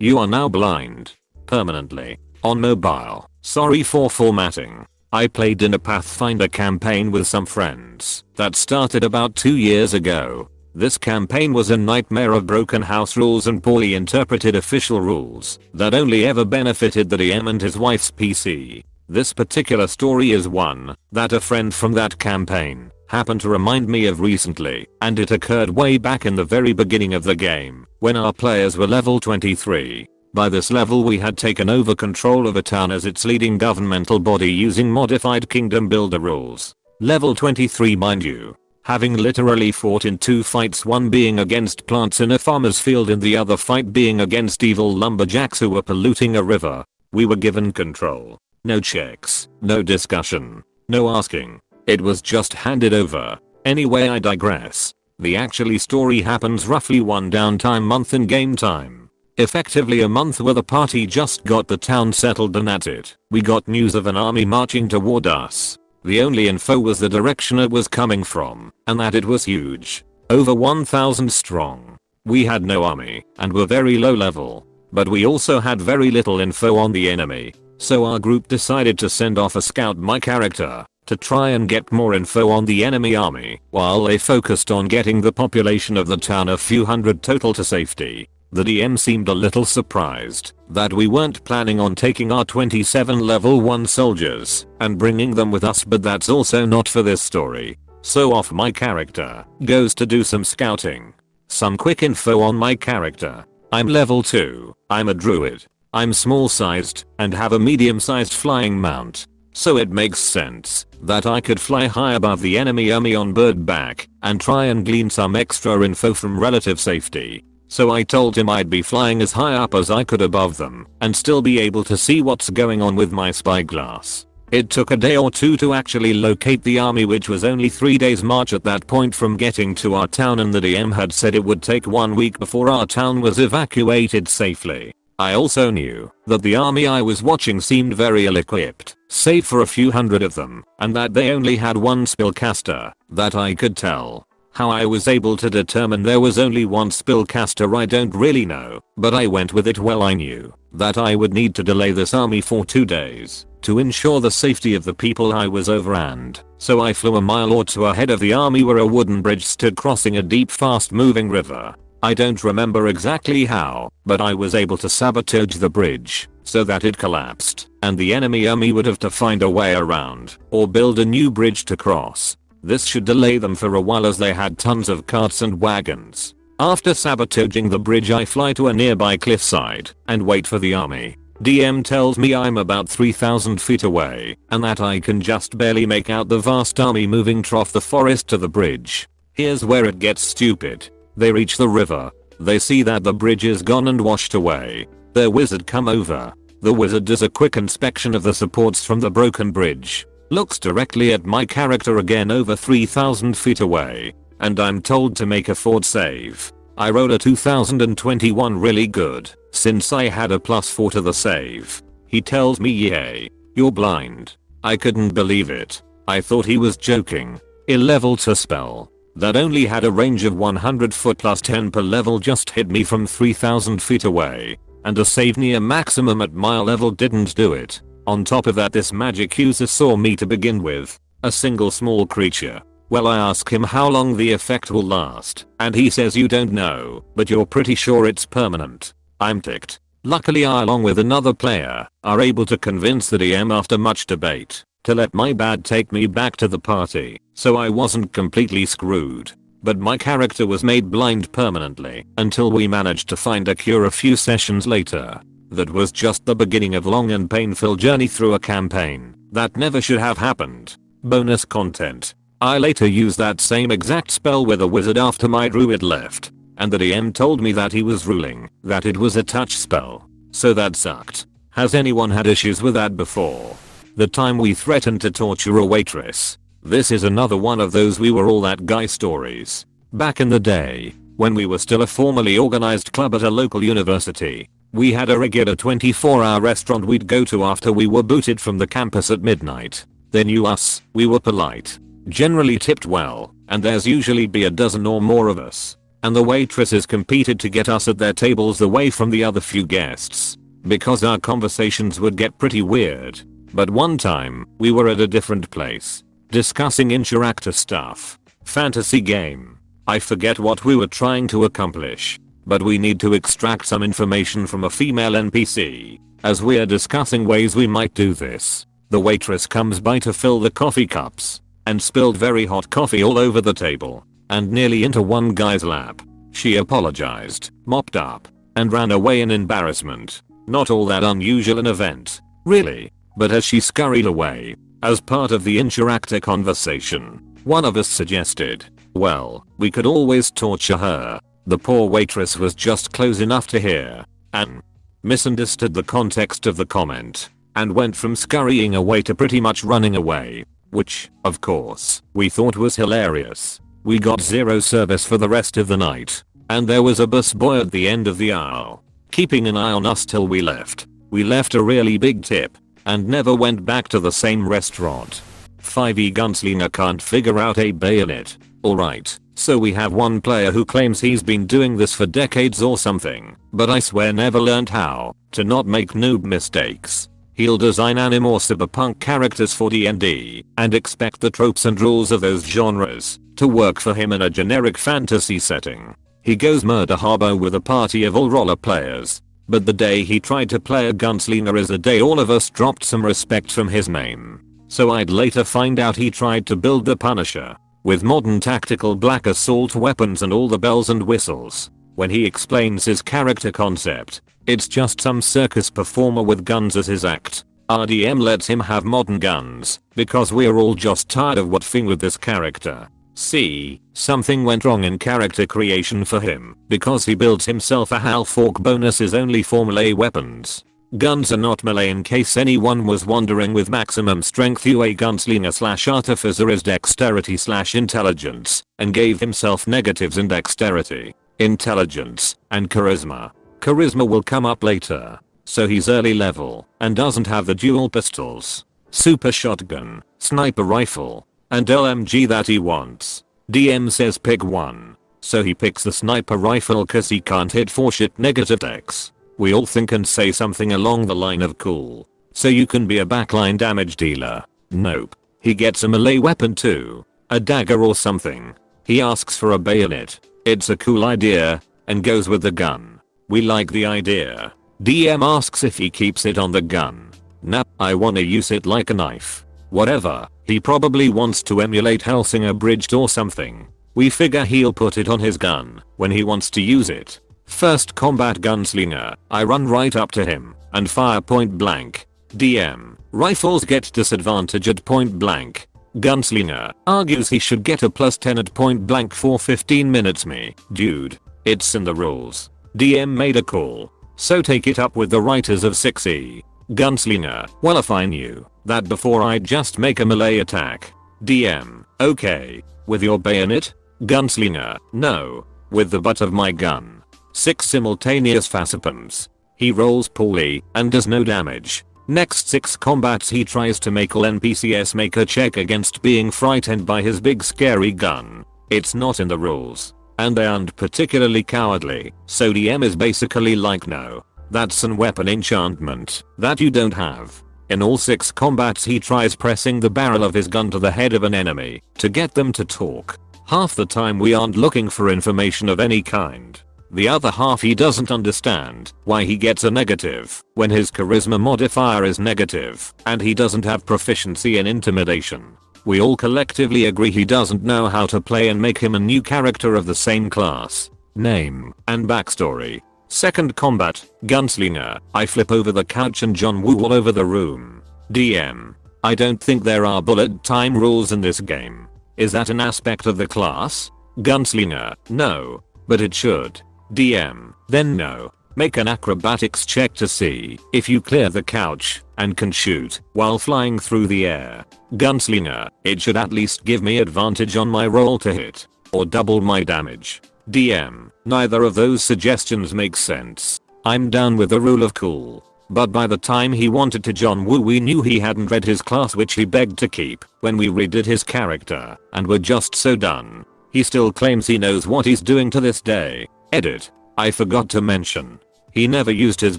You are now blind. Permanently. On mobile. Sorry for formatting. I played in a Pathfinder campaign with some friends that started about 2 years ago. This campaign was a nightmare of broken house rules and poorly interpreted official rules that only ever benefited the DM and his wife's PC. This particular story is one that a friend from that campaign happened to remind me of recently, and it occurred way back in the very beginning of the game when our players were level 23. By this level we had taken over control of a town as its leading governmental body using modified kingdom builder rules. Level 23 mind you. Having literally fought in 2 fights, one being against plants in a farmer's field and the other fight being against evil lumberjacks who were polluting a river. We were given control. No checks, no discussion, no asking. It was just handed over. Anyway, I digress. The actually story happens roughly one downtime month in game time. Effectively a month where the party just got the town settled and that's it. We got news of an army marching toward us. The only info was the direction it was coming from, and that it was huge. Over 1,000 strong. We had no army, and were very low level. But we also had very little info on the enemy. So our group decided to send off a scout, my character, to try and get more info on the enemy army, while they focused on getting the population of the town, a few hundred total, to safety. The DM seemed a little surprised that we weren't planning on taking our 27 level 1 soldiers and bringing them with us, but that's also not for this story. So off my character goes to do some scouting. Some quick info on my character. I'm level 2, I'm a druid. I'm small sized and have a medium sized flying mount. So it makes sense that I could fly high above the enemy army on bird back and try and glean some extra info from relative safety. So I told him I'd be flying as high up as I could above them and still be able to see what's going on with my spyglass. It took a day or two to actually locate the army, which was only 3 days march at that point from getting to our town, and the DM had said it would take 1 week before our town was evacuated safely. I also knew that the army I was watching seemed very ill equipped, save for a few hundred of them, and that they only had 1 spellcaster that I could tell. How I was able to determine there was only 1 spellcaster I don't really know, but I went with it. Well, I knew that I would need to delay this army for 2 days to ensure the safety of the people I was over, and so I flew a mile or 2 ahead of the army where a wooden bridge stood crossing a deep, fast moving river. I don't remember exactly how, but I was able to sabotage the bridge so that it collapsed and the enemy army would have to find a way around or build a new bridge to cross. This should delay them for a while as they had tons of carts and wagons. After sabotaging the bridge, I fly to a nearby cliffside and wait for the army. DM tells me I'm about 3,000 feet away and that I can just barely make out the vast army moving through the forest to the bridge. Here's where it gets stupid. They reach the river. They see that the bridge is gone and washed away. Their wizard come over. The wizard does a quick inspection of the supports from the broken bridge. Looks directly at my character again over 3,000 feet away, and I'm told to make a fort save. I rolled a 2021 really good, since I had a +4 to the save. He tells me, "Yay, you're blind." I couldn't believe it. I thought he was joking. A level 2 spell that only had a range of 100 foot +10 per level just hit me from 3,000 feet away, and a save near maximum at my level didn't do it. On top of that, this magic user saw me to begin with, a single small creature. Well, I ask him how long the effect will last, and he says you don't know, but you're pretty sure it's permanent. I'm ticked. Luckily I, along with another player, are able to convince the DM after much debate to let my bad take me back to the party, so I wasn't completely screwed. But my character was made blind permanently until we managed to find a cure a few sessions later. That was just the beginning of long and painful journey through a campaign that never should have happened. Bonus content. I later used that same exact spell with a wizard after my druid left, and the DM told me that he was ruling that it was a touch spell. So that sucked. Has anyone had issues with that before? The time we threatened to torture a waitress. This is another one of those we were all that guy stories. Back in the day, when we were still a formally organized club at a local university, we had a regular 24-hour restaurant we'd go to after we were booted from the campus at midnight. They knew us, we were polite, generally tipped well, and there's usually be a dozen or more of us. and the waitresses competed to get us at their tables away from the other few guests, because our conversations would get pretty weird. But one time, we were at a different place, discussing interactive stuff. Fantasy game. I forget what we were trying to accomplish, but we need to extract some information from a female NPC. As we are discussing ways we might do this, the waitress comes by to fill the coffee cups, and spilled very hot coffee all over the table, and nearly into one guy's lap. She apologized, mopped up, and ran away in embarrassment. Not all that unusual an event, really, but as she scurried away, as part of the interactive conversation, one of us suggested, well, we could always torture her. The poor waitress was just close enough to hear, and misunderstood the context of the comment, and went from scurrying away to pretty much running away, which, of course, we thought was hilarious. We got zero service for the rest of the night, and there was a busboy at the end of the aisle, keeping an eye on us till we left. We left a really big tip, and never went back to the same restaurant. 5e Gunslinger can't figure out a bayonet. Alright, so we have one player who claims he's been doing this for decades or something, but I swear never learned how to not make noob mistakes. He'll design anime or cyberpunk characters for D&D and expect the tropes and rules of those genres to work for him in a generic fantasy setting. He goes murder harbor with a party of all roller players, but the day he tried to play a gunslinger is the day all of us dropped some respect from his name. So I'd later find out he tried to build the Punisher with modern tactical black assault weapons and all the bells and whistles. When he explains his character concept, it's just some circus performer with guns as his act. Our DM lets him have modern guns because we're all just tired of what thing with this character. See, something went wrong in character creation for him because he builds himself a half-orc bonuses only for melee weapons. Guns are not melee in case anyone was wondering. With maximum strength UA gunslinger / artificer is dexterity / intelligence, and gave himself negatives in dexterity, intelligence, and charisma. Charisma will come up later, so he's early level and doesn't have the dual pistols, super shotgun, sniper rifle, and LMG that he wants. DM says pick one, so he picks the sniper rifle cause he can't hit for shit negative dex. We all think and say something along the line of cool, so you can be a backline damage dealer. Nope. He gets a melee weapon too, a dagger or something. He asks for a bayonet. It's a cool idea, and goes with the gun. We like the idea. DM asks if he keeps it on the gun. Nah, I wanna use it like a knife. Whatever, he probably wants to emulate Hellsinger Bridged or something. We figure he'll put it on his gun when he wants to use it. First combat gunslinger, I run right up to him and fire point blank. DM, rifles get disadvantage at point blank. Gunslinger argues he should get a +10 at point blank for 15 minutes. Me, dude, it's in the rules. DM made a call, so take it up with the writers of 6e. Gunslinger, well if I knew that before I'd just make a melee attack. DM, okay, with your bayonet? Gunslinger, no, with the butt of my gun. 6 simultaneous facepalms. He rolls poorly and does no damage. Next 6 combats he tries to make all NPCs make a check against being frightened by his big scary gun. It's not in the rules, and they aren't particularly cowardly, so DM is basically like no, that's an weapon enchantment that you don't have. In all 6 combats he tries pressing the barrel of his gun to the head of an enemy to get them to talk. Half the time we aren't looking for information of any kind. The other half he doesn't understand why he gets a negative when his charisma modifier is negative and he doesn't have proficiency in intimidation. We all collectively agree he doesn't know how to play and make him a new character of the same class, name, and backstory. Second combat, Gunslinger, I flip over the couch and John Woo all over the room. DM, I don't think there are bullet time rules in this game. Is that an aspect of the class? Gunslinger, no, but it should. DM, then no. Make an acrobatics check to see if you clear the couch and can shoot while flying through the air. Gunslinger, it should at least give me advantage on my roll to hit, or double my damage. DM, neither of those suggestions make sense. I'm down with the rule of cool. But by the time he wanted to John Woo we knew he hadn't read his class, which he begged to keep when we redid his character, and were just so done. He still claims he knows what he's doing to this day. Edit. I forgot to mention. He never used his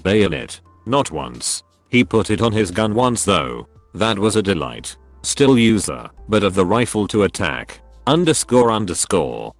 bayonet. Not once. He put it on his gun once though. That was a delight. Still user, but of the rifle to attack. ___.